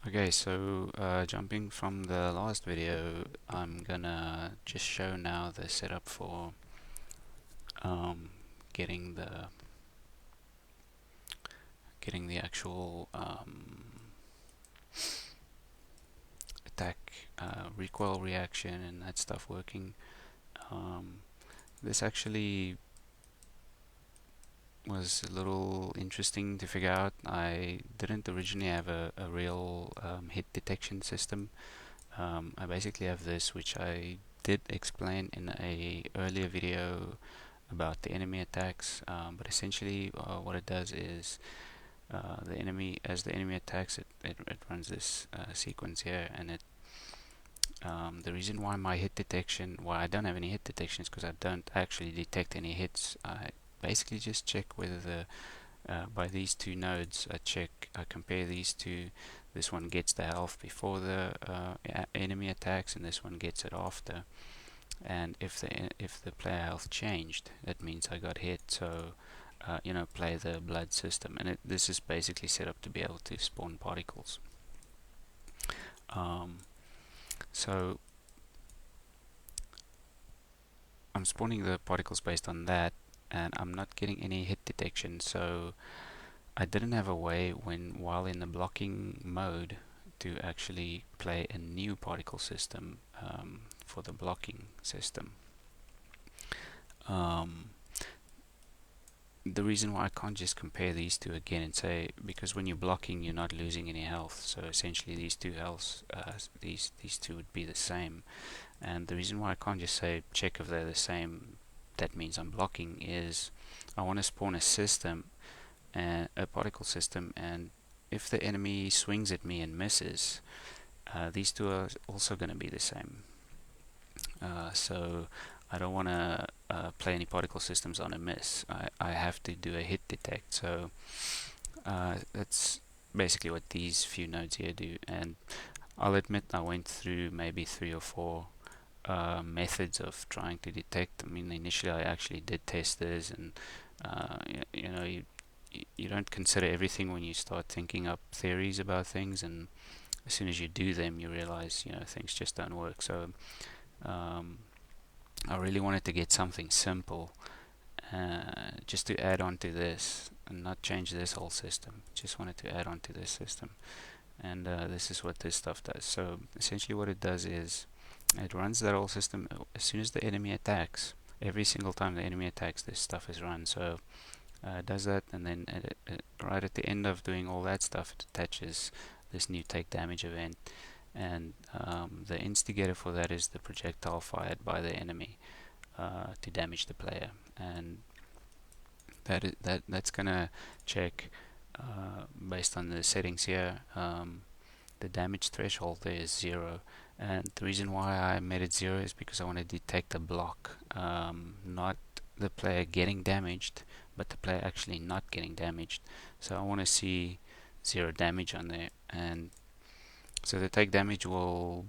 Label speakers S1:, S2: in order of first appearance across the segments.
S1: Okay, so jumping from the last video, I'm gonna just show now the setup for um, getting the actual attack recoil reaction and that stuff working. Um, this actually was a little interesting to figure out. I didn't originally have a real hit detection system. I basically have this, which I did explain in a earlier video about the enemy attacks. But essentially, what it does is as the enemy attacks, it runs this sequence here, and the reason why I don't have any hit detection is because I don't actually detect any hits. I basically just check whether by these two nodes, I compare these two. This one gets the health before the enemy attacks, and this one gets it after. And if the player health changed, that means I got hit. So play the blood system, and this is basically set up to be able to spawn particles. Um, so I'm spawning the particles based on that, and I'm not getting any hit detection. So I didn't have a way while in the blocking mode to actually play a new particle system for the blocking system. Um, the reason why I can't just compare these two again and say, because when you're blocking, you're not losing any health. So essentially, these two healths, these two would be the same. And the reason why I can't just say check if they're the same, that means I'm blocking, is I want to spawn a system, a particle system, and if the enemy swings at me and misses, these two are also going to be the same. So I don't want to play any particle systems on a miss. I have to do a hit detect. So that's basically what these few nodes here do. And I'll admit I went through maybe 3 or 4 methods of trying to detect. I mean, initially I actually did test this, and you don't consider everything when you start thinking up theories about things, and as soon as you do them, you realize things just don't work. So um, I really wanted to get something simple, just to add on to this and not change this whole system. Just wanted to add on to this system, and this is what this stuff does. So essentially, what it does is it runs that whole system as soon as the enemy attacks. Every single time the enemy attacks, this stuff is run. So it does that, and then right at the end of doing all that stuff, it attaches this new take damage event, and the instigator for that is the projectile fired by the enemy to damage the player, and that's gonna check based on the settings here. The damage threshold there is 0, and the reason why I made it 0 is because I want to detect a block, not the player getting damaged, but the player actually not getting damaged. So I want to see 0 damage on there, and so the take damage will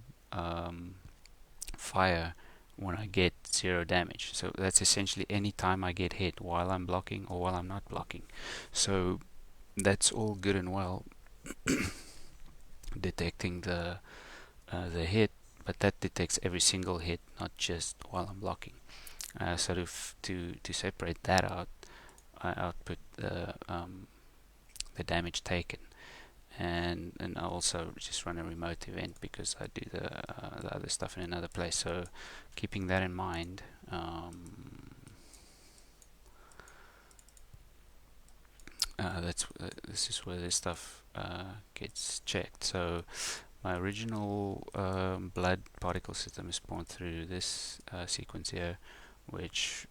S1: fire when I get 0 damage. So that's essentially any time I get hit while I'm blocking or while I'm not blocking. So that's all good and well, detecting the hit, but that detects every single hit, not just while I'm blocking. So to separate that out, I output the damage taken, and I also just run a remote event because I do the other stuff in another place. So keeping that in mind, this is where this stuff gets checked. So my original blood particle system is spawned through this sequence here, which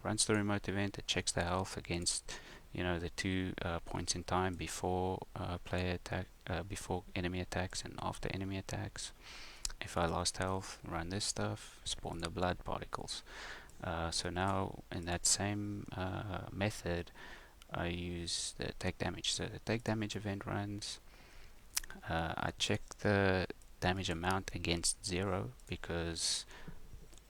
S1: runs the remote event. It checks the health against the 2 points in time before before enemy attacks and after enemy attacks. If I lost health, run this stuff, spawn the blood particles. So now in that same method, I use the take damage. So the take damage event runs. I check the damage amount against 0 because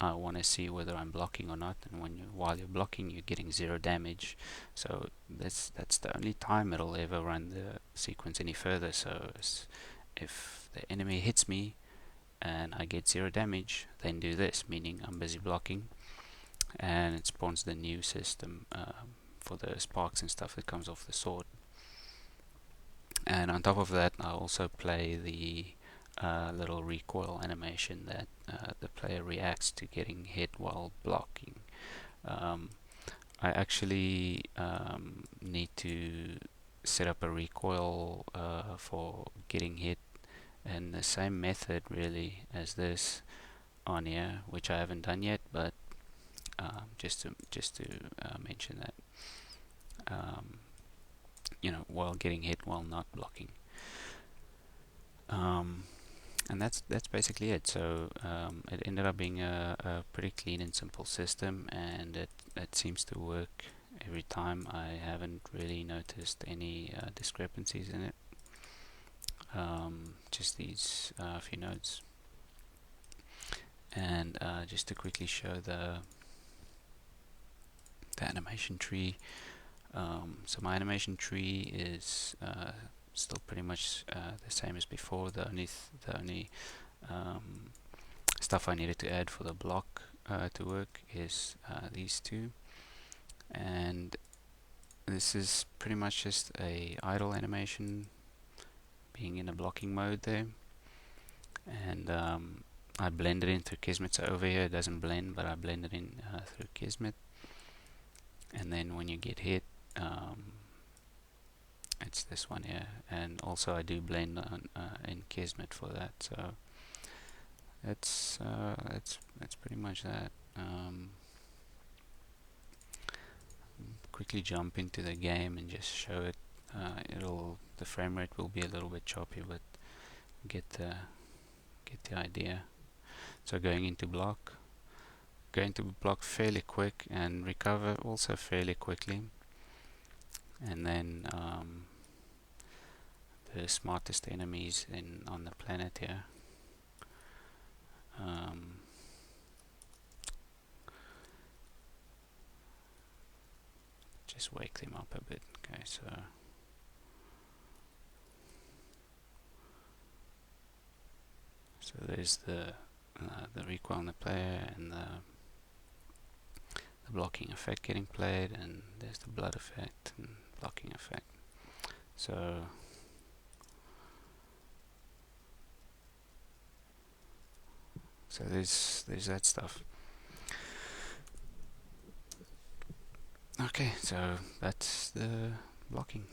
S1: I want to see whether I'm blocking or not, and while you're blocking, you're getting 0 damage. So that's the only time it'll ever run the sequence any further. So if the enemy hits me and I get 0 damage, then do this, meaning I'm busy blocking, and it spawns the new system for the sparks and stuff that comes off the sword. And on top of that, I also play the little recoil animation that the player reacts to getting hit while blocking. Um, I actually need to set up a recoil for getting hit, and the same method really as this on here, which I haven't done yet, but just to mention that, while getting hit while not blocking. And that's basically it. So it ended up being a pretty clean and simple system, and it seems to work every time. I haven't really noticed any discrepancies in it. Just these few nodes. And just to quickly show the animation tree. So my animation tree is still pretty much the same as before. The only stuff I needed to add for the block to work is these two, and this is pretty much just a idle animation being in a blocking mode there, and I blend it in through Kismet. So over here it doesn't blend, but I blend it in through Kismet, and then when you get hit, it's this one here, and also I do blend on in Kismet for that. So that's pretty much that. Quickly jump into the game and just show it. The frame rate will be a little bit choppy, but get the idea. So going to block fairly quick and recover also fairly quickly, and then the smartest enemies on the planet here. Just wake them up a bit. Okay, so there's the recoil on the player, and the blocking effect getting played, and there's the blood effect and blocking effect. So there's that stuff. Okay, so that's the blocking.